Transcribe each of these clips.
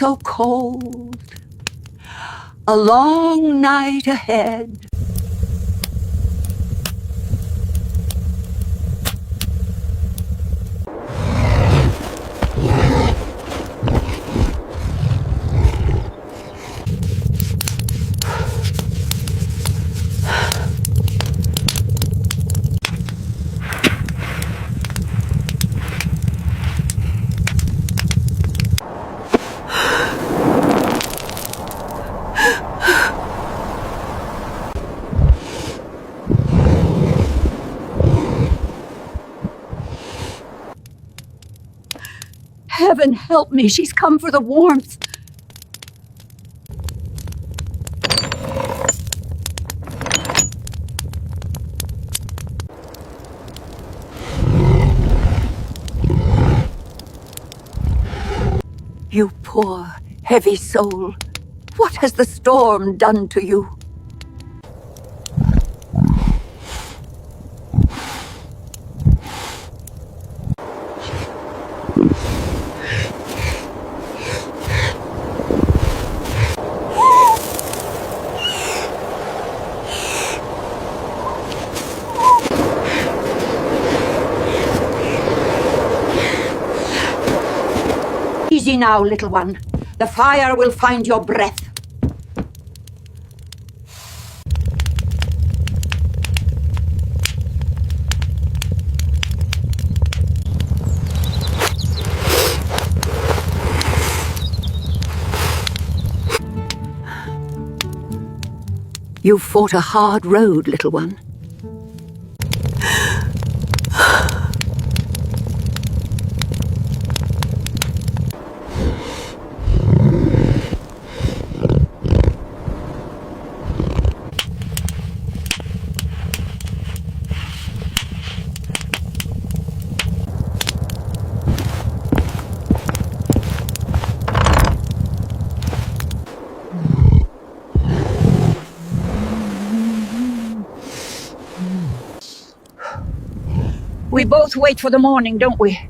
so cold. A long night ahead. Heaven help me, she's come for the warmth. You poor, heavy soul. What has the storm done to you? Easy now, little one. The fire will find your breath. You fought a hard road, little one. We both wait for the morning, don't we?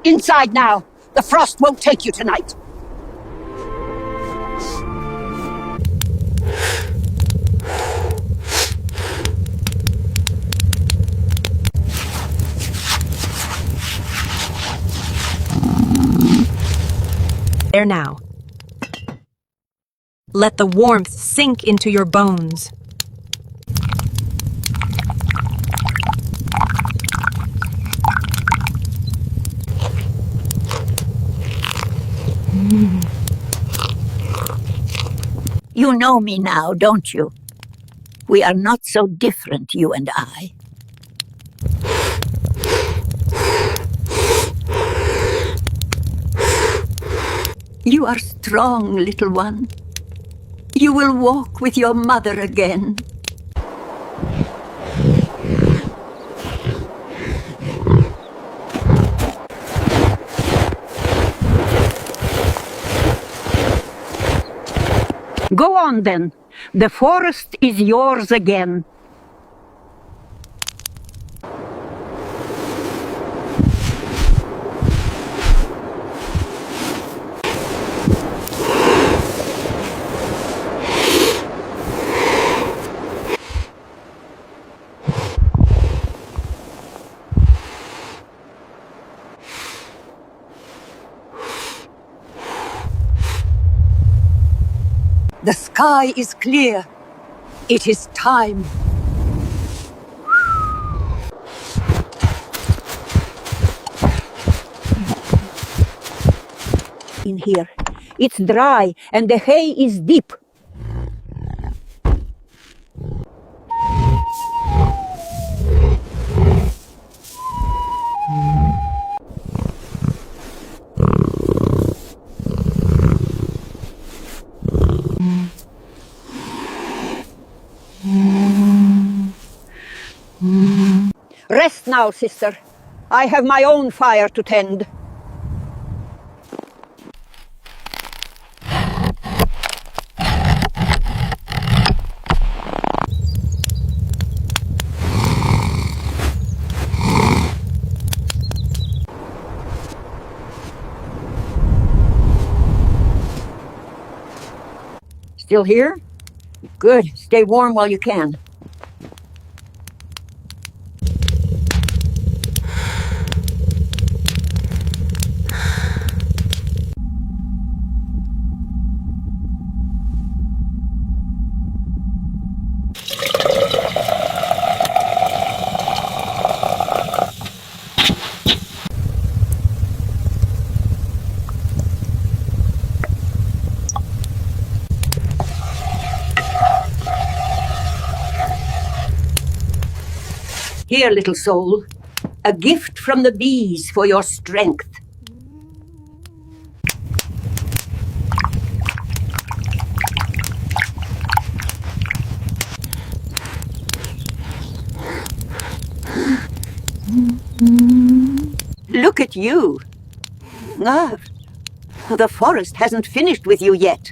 Inside now. The frost won't take you tonight. There now. Let the warmth sink into your bones. You know me now, don't you? We are not so different, you and I. You are strong, little one. You will walk with your mother again. Go on, then. The forest is yours again. The sky is clear. It is time. In here, it's dry and the hay is deep. Rest now, sister. I have my own fire to tend. Still here? Good. Stay warm while you can. Here, little soul, a gift from the bees for your strength. Look at you. Ah, the forest hasn't finished with you yet.